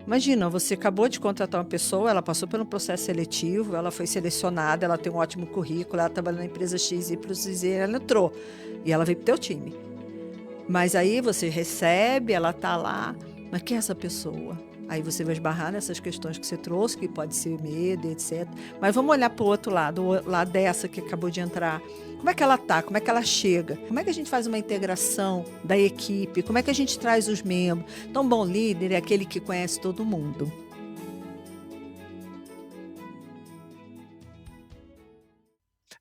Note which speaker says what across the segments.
Speaker 1: Imagina, você acabou de contratar uma pessoa, ela passou por um processo seletivo, ela foi selecionada, ela tem um ótimo currículo, ela trabalha na empresa X, Y, Z, ela entrou e ela veio pro teu time. Mas aí você recebe, ela tá lá, mas quem é essa pessoa? Aí você vai esbarrar nessas questões que você trouxe, que pode ser medo, etc. Mas vamos olhar para o outro lado, o lado dessa que acabou de entrar. Como é que ela tá? Como é que ela chega? Como é que a gente faz uma integração da equipe? Como é que a gente traz os membros? Então, bom líder é aquele que conhece todo mundo.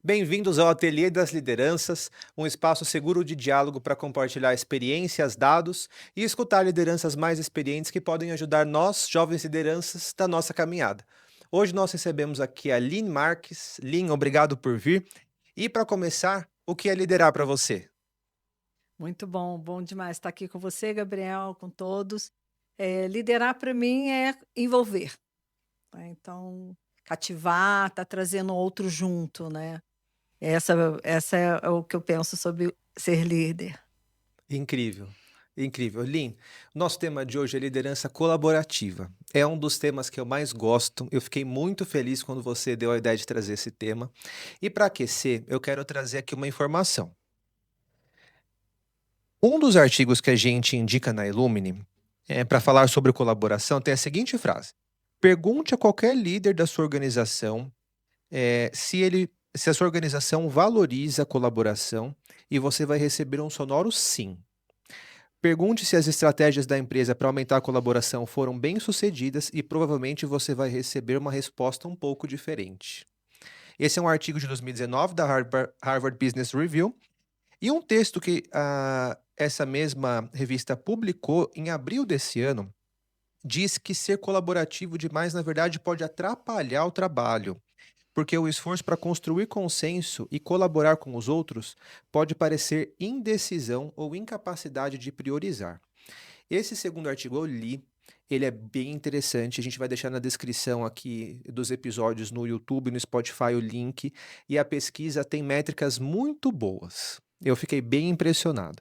Speaker 2: Bem-vindos ao Ateliê das Lideranças, um espaço seguro de diálogo para compartilhar experiências, dados e escutar lideranças mais experientes que podem ajudar nós, jovens lideranças, da nossa caminhada. Hoje nós recebemos aqui a Lynn Marques. Lynn, obrigado por vir. E para começar, o que é liderar para você?
Speaker 1: Muito bom, bom demais estar aqui com você, Gabriel, com todos. Liderar para mim é envolver, né? Então, cativar, tá trazendo outro junto, né? Essa é o que eu penso sobre ser líder.
Speaker 2: Incrível, incrível. Lynn, nosso tema de hoje é liderança colaborativa. É um dos temas que eu mais gosto. Eu fiquei muito feliz quando você deu a ideia de trazer esse tema. E para aquecer, eu quero trazer aqui uma informação. Um dos artigos que a gente indica na Illumine, para falar sobre colaboração, tem a seguinte frase: pergunte a qualquer líder da sua organização se a sua organização valoriza a colaboração e você vai receber um sonoro sim. Pergunte se as estratégias da empresa para aumentar a colaboração foram bem-sucedidas e provavelmente você vai receber uma resposta um pouco diferente. Esse é um artigo de 2019 da Harvard Business Review e um texto que essa mesma revista publicou em abril desse ano diz que ser colaborativo demais, na verdade, pode atrapalhar o trabalho, porque o esforço para construir consenso e colaborar com os outros pode parecer indecisão ou incapacidade de priorizar. Esse segundo artigo eu li, ele é bem interessante, a gente vai deixar na descrição aqui dos episódios no YouTube, no Spotify o link, e a pesquisa tem métricas muito boas. Eu fiquei bem impressionado.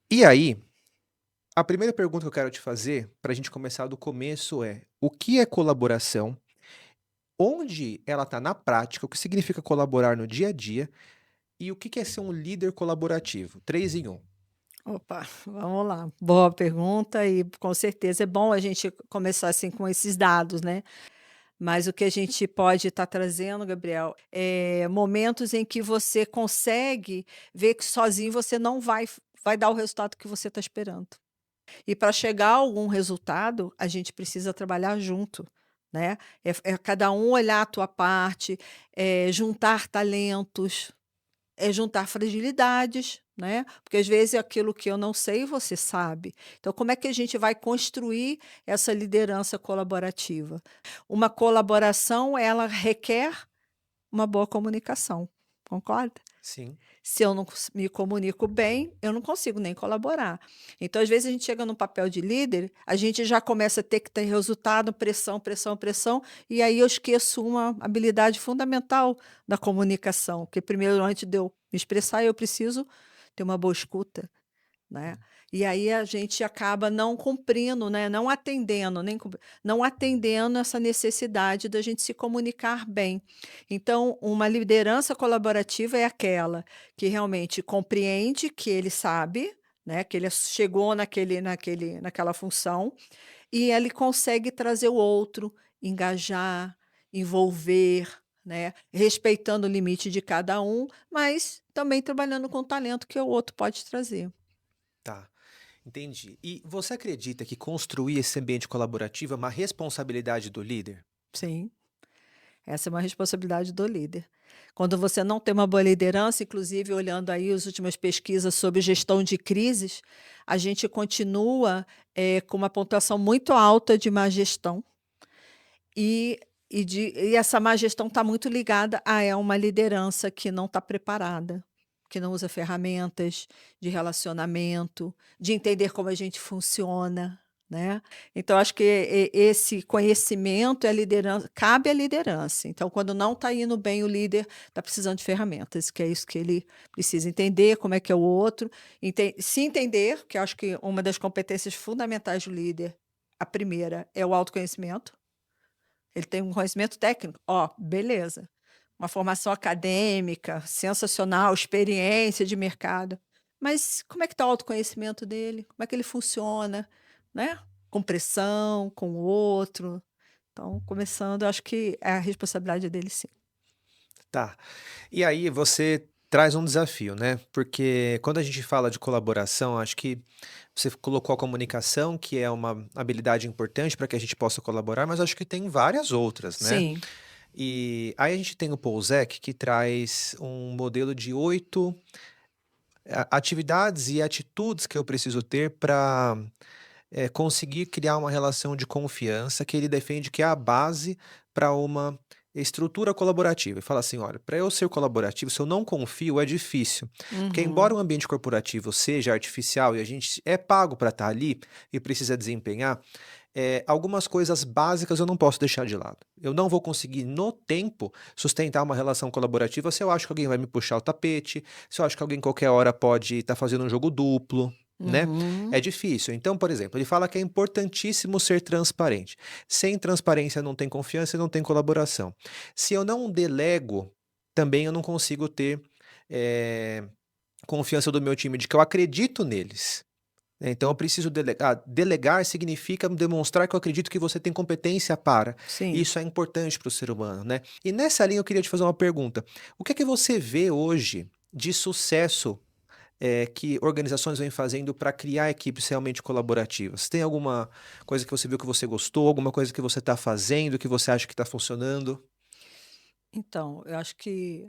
Speaker 2: E aí, a primeira pergunta que eu quero te fazer, para a gente começar do começo, é: o que é colaboração? Onde ela está na prática? O que significa colaborar no dia a dia? E o que é ser um líder colaborativo? 3 em 1.
Speaker 1: Opa, vamos lá. Boa pergunta e com certeza é bom a gente começar assim com esses dados, né? Mas o que a gente pode estar trazendo, Gabriel, é momentos em que você consegue ver que sozinho você não vai dar o resultado que você está esperando. E para chegar a algum resultado, a gente precisa trabalhar junto, né? É cada um olhar a tua parte, juntar talentos, juntar fragilidades, né? Porque às vezes aquilo que eu não sei, você sabe. Então, como é que a gente vai construir essa liderança colaborativa? Uma colaboração, ela requer uma boa comunicação, concorda?
Speaker 2: Sim.
Speaker 1: Se eu não me comunico bem, eu não consigo nem colaborar. Então, às vezes, a gente chega no papel de líder, a gente já começa a ter que ter resultado, pressão, pressão, pressão, e aí eu esqueço uma habilidade fundamental da comunicação, que primeiro, antes de eu me expressar, eu preciso ter uma boa escuta, né? E aí a gente acaba não cumprindo, né? Não atendendo, não atendendo essa necessidade da gente se comunicar bem. Então, uma liderança colaborativa é aquela que realmente compreende que ele sabe, né? Que ele chegou naquela função e ele consegue trazer o outro, engajar, envolver, né? Respeitando o limite de cada um, mas também trabalhando com o talento que o outro pode trazer.
Speaker 2: Tá, entendi. E você acredita que construir esse ambiente colaborativo é uma responsabilidade do líder?
Speaker 1: Sim, essa é uma responsabilidade do líder. Quando você não tem uma boa liderança, inclusive olhando aí as últimas pesquisas sobre gestão de crises, a gente continua com uma pontuação muito alta de má gestão. E essa má gestão está muito ligada a uma liderança que não está preparada, que não usa ferramentas de relacionamento, de entender como a gente funciona, né? Então, acho que esse conhecimento é a liderança, cabe à liderança. Então, quando não está indo bem, o líder está precisando de ferramentas, que é isso que ele precisa entender, como é que é o outro, se entender, que eu acho que uma das competências fundamentais do líder A primeira é o autoconhecimento. Ele tem um conhecimento técnico, ó, beleza. Uma formação acadêmica, sensacional, experiência de mercado. Mas como é que está o autoconhecimento dele? Como é que ele funciona, né? Com pressão, com o outro. Então, começando, acho que é a responsabilidade dele, sim.
Speaker 2: Tá. E aí você traz um desafio, né? Porque quando a gente fala de colaboração, acho que você colocou a comunicação, que é uma habilidade importante para que a gente possa colaborar, mas acho que tem várias outras, né?
Speaker 1: Sim.
Speaker 2: E aí a gente tem o Paul Zek, que traz um modelo de 8 atividades e atitudes que eu preciso ter para conseguir criar uma relação de confiança que ele defende que é a base para uma estrutura colaborativa. E fala assim: olha, para eu ser colaborativo, se eu não confio, é difícil. Porque, embora
Speaker 1: Uhum.
Speaker 2: o ambiente corporativo seja artificial e a gente é pago para estar ali e precisa desempenhar, algumas coisas básicas eu não posso deixar de lado. Eu não vou conseguir, no tempo, sustentar uma relação colaborativa se eu acho que alguém vai me puxar o tapete, se eu acho que alguém qualquer hora pode estar fazendo um jogo duplo, né? É
Speaker 1: Uhum.
Speaker 2: difícil. Então, por exemplo, ele fala que é importantíssimo ser transparente. Sem transparência não tem confiança e não tem colaboração. Se eu não delego, também eu não consigo ter eh, confiança do meu time, de que eu acredito neles. Então eu preciso delegar. Delegar significa demonstrar que eu acredito que você tem competência para.
Speaker 1: Sim.
Speaker 2: Isso é importante para o ser humano, né? E nessa linha eu queria te fazer uma pergunta. O que é que você vê hoje de sucesso que organizações vêm fazendo para criar equipes realmente colaborativas? Tem alguma coisa que você viu que você gostou, alguma coisa que você está fazendo, que você acha que está funcionando?
Speaker 1: Então, eu acho que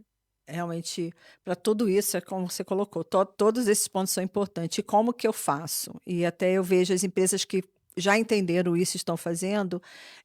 Speaker 1: realmente para tudo isso é como você colocou, todos esses pontos são importantes. E como que eu faço? E até eu vejo as empresas que já entenderam isso, estão fazendo,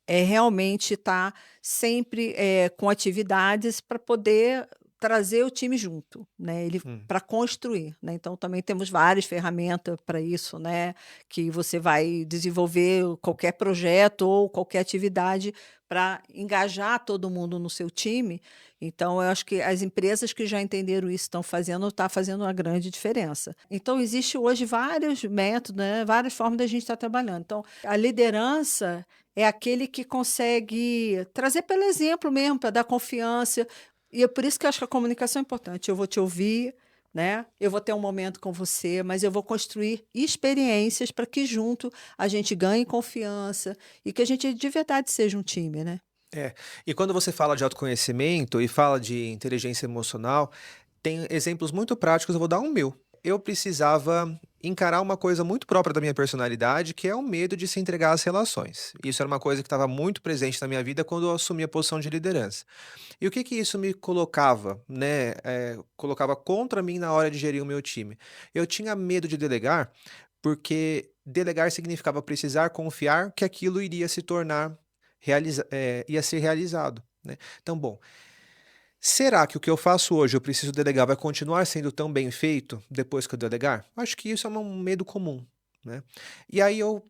Speaker 1: é realmente estar sempre com atividades para poder trazer o time junto, né? Ele
Speaker 2: Hum.
Speaker 1: para construir, né? Então também temos várias ferramentas para isso, né? Que você vai desenvolver qualquer projeto ou qualquer atividade para engajar todo mundo no seu time. Então, eu acho que as empresas que já entenderam isso está fazendo uma grande diferença. Então, existe hoje vários métodos, né, várias formas da gente estar trabalhando. Então, a liderança é aquele que consegue trazer pelo exemplo mesmo, para dar confiança. E é por isso que eu acho que a comunicação é importante. Eu vou te ouvir, né? Eu vou ter um momento com você, mas eu vou construir experiências para que junto a gente ganhe confiança e que a gente de verdade seja um time, né?
Speaker 2: É. E quando você fala de autoconhecimento e fala de inteligência emocional, tem exemplos muito práticos, eu vou dar um meu. Eu precisava encarar uma coisa muito própria da minha personalidade, que é o medo de se entregar às relações. Isso era uma coisa que estava muito presente na minha vida quando eu assumi a posição de liderança. E o que que isso me colocava, né? Colocava contra mim na hora de gerir o meu time. Eu tinha medo de delegar, porque delegar significava precisar confiar que aquilo iria se tornar, ia ser realizado, né? Então, bom, será que o que eu faço hoje, eu preciso delegar, vai continuar sendo tão bem feito depois que eu delegar? Acho que isso é um medo comum, né? E aí eu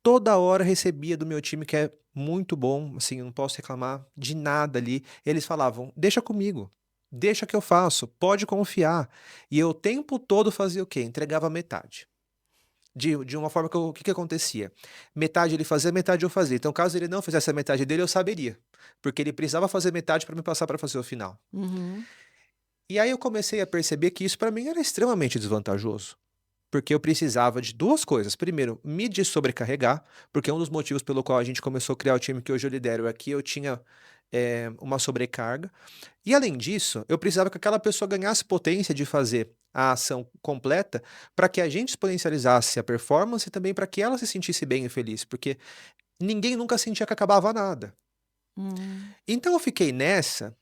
Speaker 2: toda hora recebia do meu time, que é muito bom, assim, eu não posso reclamar de nada ali. Eles falavam: "Deixa comigo, deixa que eu faço, pode confiar". E eu o tempo todo fazia o quê? Entregava metade. De uma forma que o que que acontecia? Metade ele fazia, metade eu fazia. Então, caso ele não fizesse a metade dele, eu saberia, porque ele precisava fazer metade para me passar para fazer o final.
Speaker 1: Uhum.
Speaker 2: E aí eu comecei a perceber que isso para mim era extremamente desvantajoso, porque eu precisava de 2 coisas. Primeiro, me sobrecarregar, porque um dos motivos pelo qual a gente começou a criar o time que hoje eu lidero é que eu tinha, uma sobrecarga. E além disso, eu precisava que aquela pessoa ganhasse potência de fazer a ação completa, para que a gente exponencializasse a performance e também para que ela se sentisse bem e feliz, porque ninguém nunca sentia que acabava nada.
Speaker 1: Hum.
Speaker 2: Então eu fiquei nessa,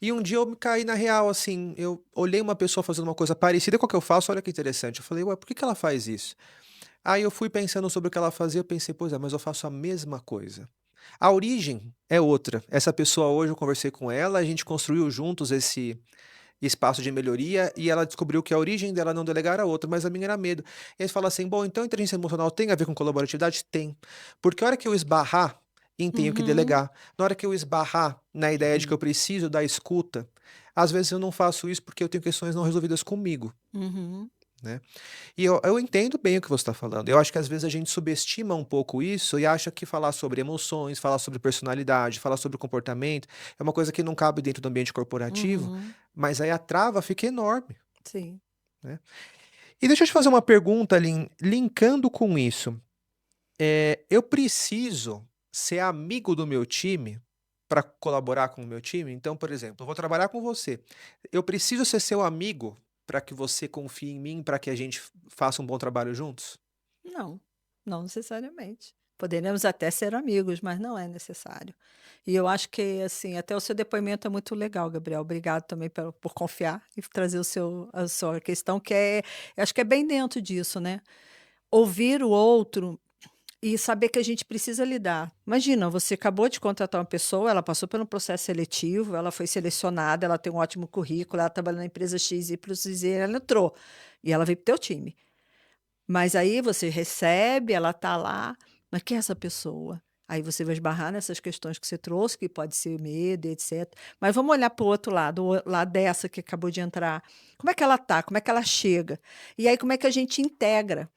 Speaker 2: e um dia eu me caí na real, assim, eu olhei uma pessoa fazendo uma coisa parecida com a que eu faço, olha que interessante, eu falei: "Ué, por que que ela faz isso?". Aí eu fui pensando sobre o que ela fazia, eu pensei: "Pois é, mas eu faço a mesma coisa". A origem é outra. Essa pessoa hoje eu conversei com ela, a gente construiu juntos esse espaço de melhoria e ela descobriu que a origem dela não delegar era outra, mas a minha era medo. E aí você fala assim: "Bom, então inteligência emocional tem a ver com colaboratividade?" Tem. Porque a hora que eu esbarrar em tenho que
Speaker 1: Uhum.
Speaker 2: delegar, na hora que eu esbarrar na ideia de que eu preciso da escuta, às vezes eu não faço isso porque eu tenho questões não resolvidas comigo.
Speaker 1: Uhum.
Speaker 2: né. E eu entendo bem o que você está falando. Eu acho que às vezes a gente subestima um pouco isso e acha que falar sobre emoções, falar sobre personalidade, falar sobre comportamento, é uma coisa que não cabe dentro do ambiente corporativo,
Speaker 1: Uhum.
Speaker 2: mas aí a trava fica enorme,
Speaker 1: Sim.
Speaker 2: né. E deixa eu te fazer uma pergunta linkando com isso. Eu preciso ser amigo do meu time para colaborar com o meu time? Então, por exemplo, eu vou trabalhar com você. Eu preciso ser seu amigo para que você confie em mim, para que a gente faça um bom trabalho juntos?
Speaker 1: Não, não necessariamente. Poderemos até ser amigos, mas não é necessário. E eu acho que, assim, até o seu depoimento é muito legal, Gabriel. Obrigado também por confiar e trazer a sua questão, eu acho que é bem dentro disso, né? Ouvir o outro e saber que a gente precisa lidar. Imagina, você acabou de contratar uma pessoa, ela passou por um processo seletivo, ela foi selecionada, ela tem um ótimo currículo, ela trabalha na empresa X, Y, Z, ela entrou. E ela veio para o teu time. Mas aí você recebe, ela está lá, mas quem é essa pessoa? Aí você vai esbarrar nessas questões que você trouxe, que pode ser medo, etc. Mas vamos olhar para o outro lado, o lado dessa que acabou de entrar. Como é que ela está? Como é que ela chega? E aí, como é que a gente integra?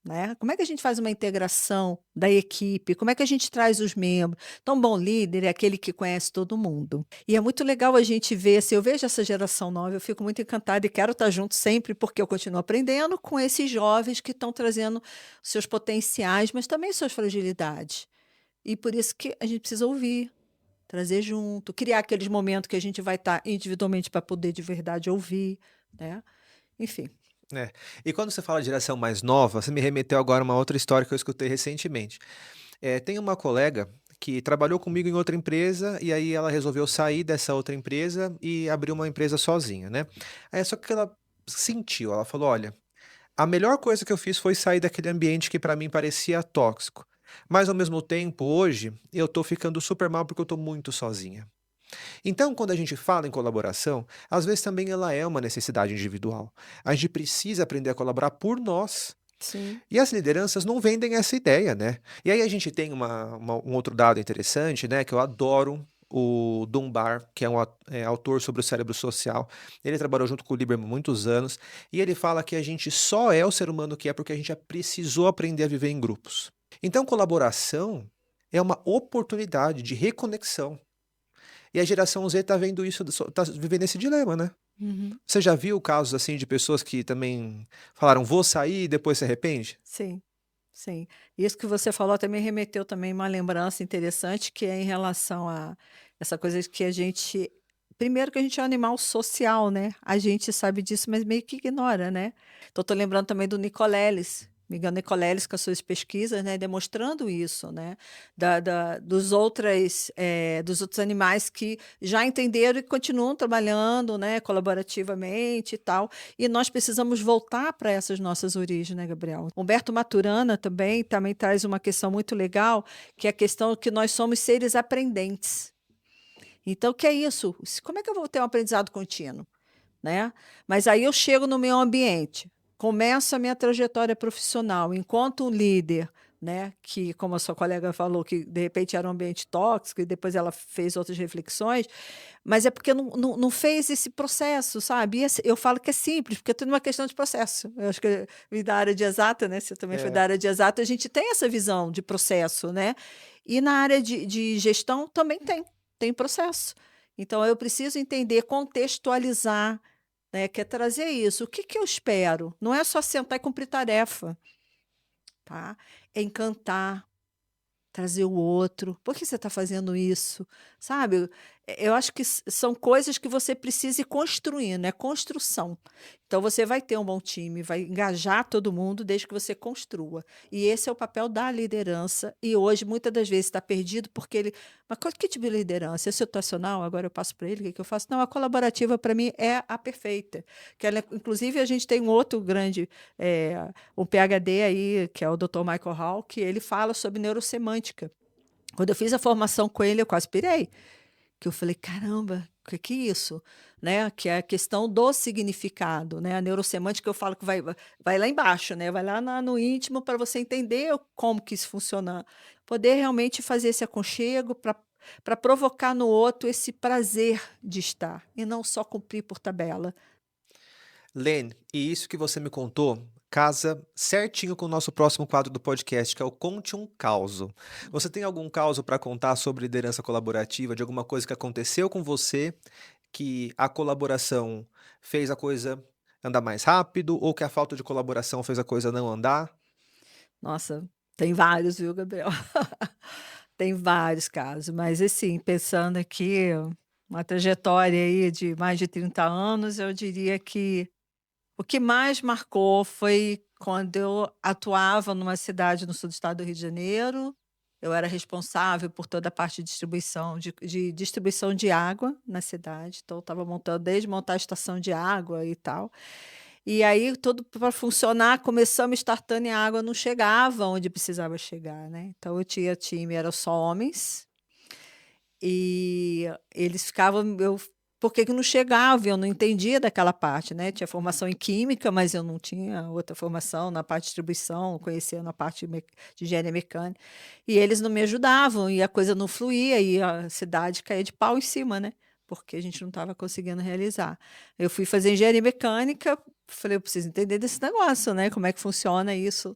Speaker 1: Né? Como é que a gente faz uma integração da equipe? Como é que a gente traz os membros? Então, bom líder é aquele que conhece todo mundo. E é muito legal a gente ver, se eu vejo essa geração nova, eu fico muito encantada e quero estar junto sempre, porque eu continuo aprendendo com esses jovens que estão trazendo seus potenciais, mas também suas fragilidades. E por isso que a gente precisa ouvir, trazer junto, criar aqueles momentos que a gente vai estar individualmente para poder de verdade ouvir, né? Enfim.
Speaker 2: É. E quando você fala de geração mais nova, você me remeteu agora a uma outra história que eu escutei recentemente. Tem uma colega que trabalhou comigo em outra empresa e aí ela resolveu sair dessa outra empresa e abrir uma empresa sozinha, né. Aí só que ela sentiu, ela falou: "Olha, a melhor coisa que eu fiz foi sair daquele ambiente que para mim parecia tóxico, mas ao mesmo tempo hoje eu tô ficando super mal porque eu tô muito sozinha". Então, quando a gente fala em colaboração, às vezes também ela é uma necessidade individual. A gente precisa aprender a colaborar por nós.
Speaker 1: Sim.
Speaker 2: E as lideranças não vendem essa ideia, né. E aí a gente tem um outro dado interessante, né, que eu adoro, o Dunbar, que é autor sobre o cérebro social. Ele trabalhou junto com o Lieberman muitos anos, e ele fala que a gente só é o ser humano que é porque a gente já precisou aprender a viver em grupos. Então colaboração é uma oportunidade de reconexão. E a geração Z tá vendo isso, tá vivendo esse dilema, né.
Speaker 1: Uhum.
Speaker 2: Você já viu casos, assim, de pessoas que também falaram: "Vou sair", e depois se arrepende?
Speaker 1: Sim. Sim. Isso que você falou até me remeteu também uma lembrança interessante, que é em relação a essa coisa de que a gente primeiro que a gente é um animal social, né, a gente sabe disso, mas meio que ignora, né. Então tô lembrando também do Nicoleles, Miguel Nicoleles com as suas pesquisas, né, demonstrando isso, né, dos outros animais que já entenderam e continuam trabalhando, né, colaborativamente e tal. E nós precisamos voltar para essas nossas origens, né, Gabriel? Humberto Maturana também traz uma questão muito legal, que é a questão que nós somos seres aprendentes. Então, o que é isso? Como é que eu vou ter um aprendizado contínuo, né? Mas aí eu chego no meu ambiente, começo a minha trajetória profissional enquanto um líder, né, que, como a sua colega falou, que de repente era um ambiente tóxico e depois ela fez outras reflexões, mas é porque não fez esse processo, sabe? E eu falo que é simples, porque é tudo uma questão de processo. Eu acho que eu vim da área de exata, né? Você também foi da
Speaker 2: É.
Speaker 1: área de exata, a gente tem essa visão de processo, né? E na área de gestão também tem processo. Então eu preciso entender, contextualizar, né? Que é trazer isso. O que que eu espero? Não é só sentar e cumprir tarefa, tá? É encantar, trazer o outro. Por que você está fazendo isso? Sabe? Eu acho que são coisas que você precisa ir construindo, é construção. Então você vai ter um bom time, vai engajar todo mundo desde que você construa. E esse é o papel da liderança. E hoje, muitas das vezes, está perdido porque ele. Mas que tipo de liderança? É situacional? Agora eu passo para ele, o que que eu faço? Não, a colaborativa, para mim, é a perfeita. Inclusive, a gente tem um outro grande, um PhD aí, que é o Dr. Michael Hall, que ele fala sobre neurosemântica. Quando eu fiz a formação com ele, eu quase pirei. Que eu falei, caramba, o que que é isso? Né? Que é a questão do significado, né? A neurosemântica eu falo que vai lá embaixo, né? Vai lá no íntimo para você entender como que isso funciona. Poder realmente fazer esse aconchego para provocar no outro esse prazer de estar e não só cumprir por tabela.
Speaker 2: Len, e isso que você me contou casa certinho com o nosso próximo quadro do podcast, que é o Conte um Causo. Você tem algum causo para contar sobre liderança colaborativa, de alguma coisa que aconteceu com você, que a colaboração fez a coisa andar mais rápido, ou que a falta de colaboração fez a coisa não andar?
Speaker 1: Nossa, tem vários, viu, Gabriel? Tem vários casos, mas assim, pensando aqui, uma trajetória aí de mais de 30 anos, eu diria que o que mais marcou foi quando eu atuava numa cidade no sul do estado do Rio de Janeiro. Eu era responsável por toda a parte de distribuição de distribuição de água na cidade, então eu estava montando desde montar a estação de água e tal. E aí tudo para funcionar, começamos startando e a água não chegava onde precisava chegar, né. Então eu tinha time, era só homens, e eles ficavam eu por que que não chegava? Eu não entendia daquela parte, né, tinha formação em química, mas eu não tinha outra formação na parte de distribuição, conhecia na parte de engenharia mecânica, e eles não me ajudavam, e a coisa não fluía, e a cidade caía de pau em cima, né, porque a gente não estava conseguindo realizar. Eu fui fazer engenharia mecânica, falei: "Eu preciso entender desse negócio, né, como é que funciona isso".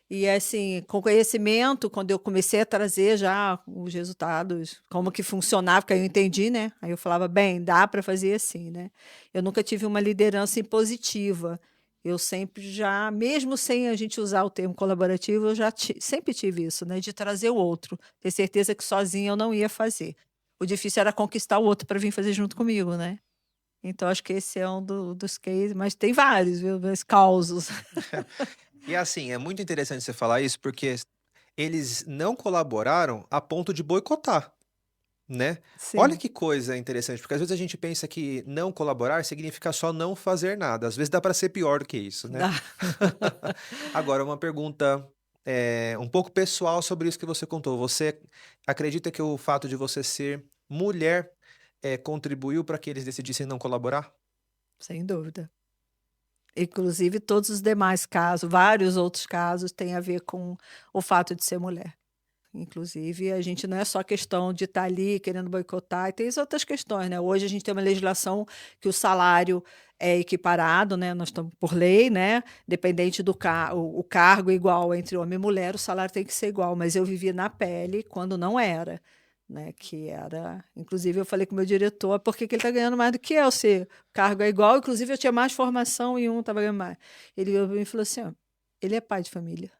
Speaker 1: E assim, com conhecimento, quando eu comecei a trazer já os resultados, como que funcionava, porque aí eu entendi, né? Aí eu falava, bem, dá para fazer assim, né? Eu nunca tive uma liderança impositiva. Eu sempre já, mesmo sem a gente usar o termo colaborativo, eu já sempre tive isso, né? De trazer o outro, ter certeza que sozinha eu não ia fazer. O difícil era conquistar o outro para vir fazer junto comigo, né? Então, acho que esse é um dos cases, mas tem vários, viu? Os causos.
Speaker 2: E assim, é muito interessante você falar isso, porque eles não colaboraram a ponto de boicotar. Né? Olha
Speaker 1: Sim.
Speaker 2: que coisa interessante, porque às vezes a gente pensa que não colaborar significa só não fazer nada. Às vezes dá para ser pior do que isso, né?
Speaker 1: Dá.
Speaker 2: Agora, uma pergunta um pouco pessoal sobre isso que você contou. Você acredita que o fato de você ser mulher contribuiu para que eles decidissem não colaborar?
Speaker 1: Sem dúvida. Inclusive, todos os demais casos, vários outros casos, têm a ver com o fato de ser mulher. Inclusive, a gente não é só questão de estar ali querendo boicotar, e tem as outras questões, né? Hoje a gente tem uma legislação que o salário é equiparado, né? Nós estamos por lei, né? Dependente do o cargo é igual entre homem e mulher, o salário tem que ser igual. Mas eu vivi na pele quando não era, né? Que era. Inclusive, eu falei com o meu diretor, por que que ele está ganhando mais do que eu? Se o cargo é igual, inclusive eu tinha mais formação e um estava ganhando mais. Ele virou para mim e falou assim: ó, ele é pai de família.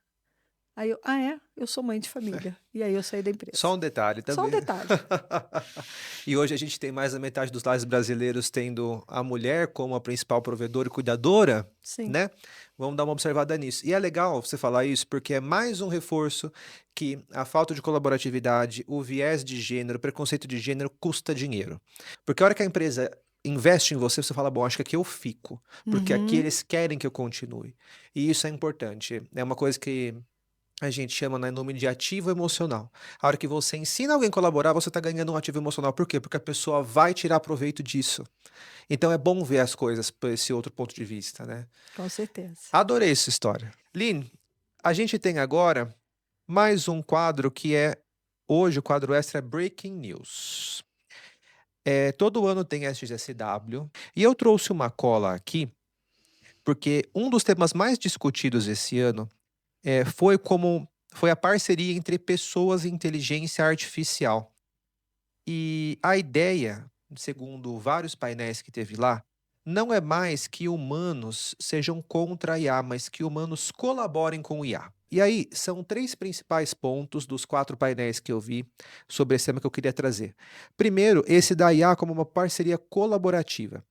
Speaker 1: Aí eu: "Ah, é? Eu sou mãe de família". E aí eu saí da
Speaker 2: Só
Speaker 1: empresa.
Speaker 2: um detalhe
Speaker 1: Só um
Speaker 2: também.
Speaker 1: detalhe.
Speaker 2: E hoje a gente tem mais da metade dos lares brasileiros tendo a mulher como a principal provedora e cuidadora,
Speaker 1: Sim.
Speaker 2: né? Vamos dar uma observada nisso. E é legal você falar isso porque é mais um reforço que a falta de colaboratividade, o viés de gênero, o preconceito de gênero custa dinheiro. Porque a hora que a empresa investe em você, você fala, bom, acho que aqui eu fico, porque aqui
Speaker 1: Uhum.
Speaker 2: eles querem que eu continue. E isso é importante. É uma coisa que a gente chama, né, nome de ativo emocional. A hora que você ensina alguém a colaborar, você está ganhando um ativo emocional. Por quê? Porque a pessoa vai tirar proveito disso. Então é bom ver as coisas por esse outro ponto de vista, né?
Speaker 1: Com certeza.
Speaker 2: Adorei essa história. Lin, a gente tem agora mais um quadro que é, hoje o quadro extra é Breaking News. Todo ano tem SXSW e eu trouxe uma cola aqui porque um dos temas mais discutidos esse ano foi a parceria entre pessoas e inteligência artificial. E a ideia, segundo vários painéis que teve lá, não é mais que humanos sejam contra a IA, mas que humanos colaborem com o IA. E aí, são três principais pontos dos 4 painéis que eu vi sobre esse tema que eu queria trazer. Primeiro, esse da IA como uma parceria colaborativa.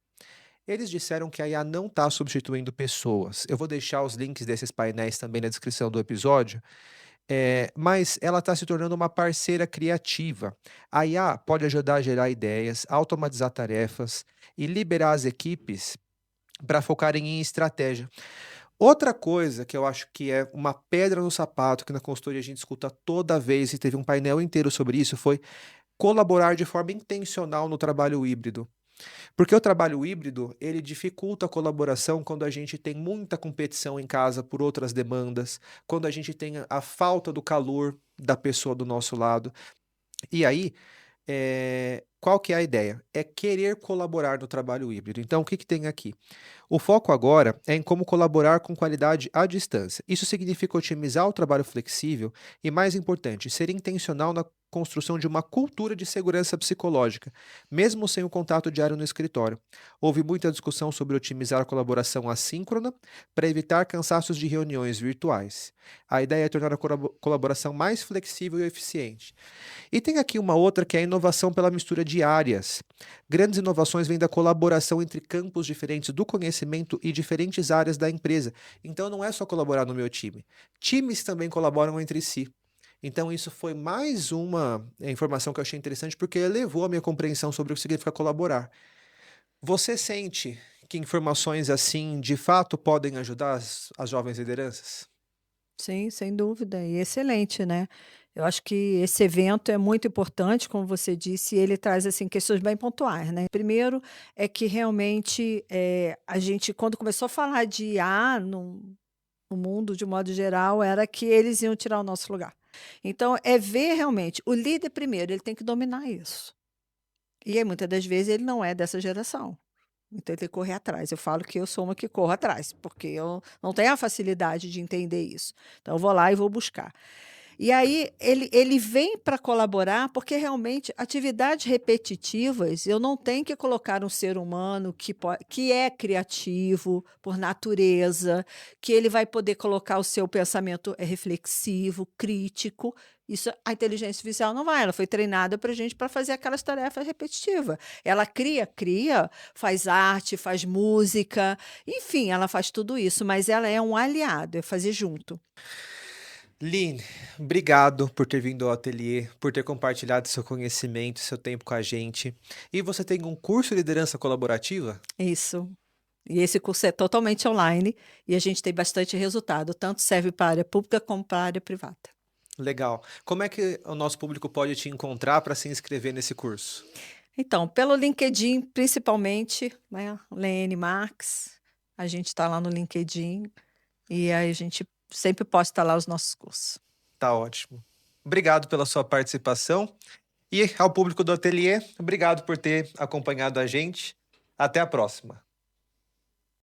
Speaker 2: Eles disseram que a IA não está substituindo pessoas. Eu vou deixar os links desses painéis também na descrição do episódio, mas ela está se tornando uma parceira criativa. A IA pode ajudar a gerar ideias, automatizar tarefas e liberar as equipes para focarem em estratégia. Outra coisa que eu acho que é uma pedra no sapato, que na consultoria a gente escuta toda vez, e teve um painel inteiro sobre isso, foi colaborar de forma intencional no trabalho híbrido. Porque o trabalho híbrido, ele dificulta a colaboração quando a gente tem muita competição em casa por outras demandas, quando a gente tem a falta do calor da pessoa do nosso lado. E aí, qual que é a ideia? É querer colaborar no trabalho híbrido. Então, o que que tem aqui? O foco agora é em como colaborar com qualidade à distância. Isso significa otimizar o trabalho flexível e, mais importante, ser intencional na construção de uma cultura de segurança psicológica, mesmo sem o contato diário no escritório. Houve muita discussão sobre otimizar a colaboração assíncrona para evitar cansaços de reuniões virtuais. A ideia é tornar a colaboração mais flexível e eficiente. E tem aqui uma outra que é a inovação pela mistura de áreas. Grandes inovações vêm da colaboração entre campos diferentes do conhecimento e diferentes áreas da empresa. Então não é só colaborar no meu time. Times também colaboram entre si. Então isso foi mais uma informação que eu achei interessante porque elevou a minha compreensão sobre o que significa colaborar. Você sente que informações assim de fato podem ajudar as jovens lideranças?
Speaker 1: Sim, sem dúvida, e excelente, né. Eu acho que esse evento é muito importante, como você disse, e ele traz, assim, questões bem pontuais, né. Primeiro é que realmente, a gente quando começou a falar de IA no mundo de modo geral, era que eles iam tirar o nosso lugar. Então é ver realmente o líder primeiro, ele tem que dominar isso. E aí muitas das vezes ele não é dessa geração. Então ele tem que correr atrás. Eu falo que eu sou uma que corro atrás, porque eu não tenho a facilidade de entender isso. Então eu vou lá e vou buscar. E aí ele vem para colaborar, porque realmente atividades repetitivas, eu não tenho que colocar um ser humano que é criativo por natureza, que ele vai poder colocar o seu pensamento reflexivo, crítico. Isso a inteligência artificial não vai, ela foi treinada para gente para fazer aquelas tarefas repetitivas. Ela cria, faz arte, faz música, enfim, ela faz tudo isso, mas ela é um aliado, é fazer junto.
Speaker 2: Line, obrigado por ter vindo ao ateliê, por ter compartilhado seu conhecimento, seu tempo com a gente. E você tem um curso de liderança colaborativa?
Speaker 1: Isso. E esse curso é totalmente online e a gente tem bastante resultado, tanto serve para a área pública como para a área privada.
Speaker 2: Legal. Como é que o nosso público pode te encontrar para se inscrever nesse curso?
Speaker 1: Então, pelo LinkedIn, principalmente, né, Lene Marques, a gente está lá no LinkedIn e aí a gente sempre posta lá os nossos cursos.
Speaker 2: Tá ótimo. Obrigado pela sua participação. E ao público do ateliê, obrigado por ter acompanhado a gente. Até a próxima.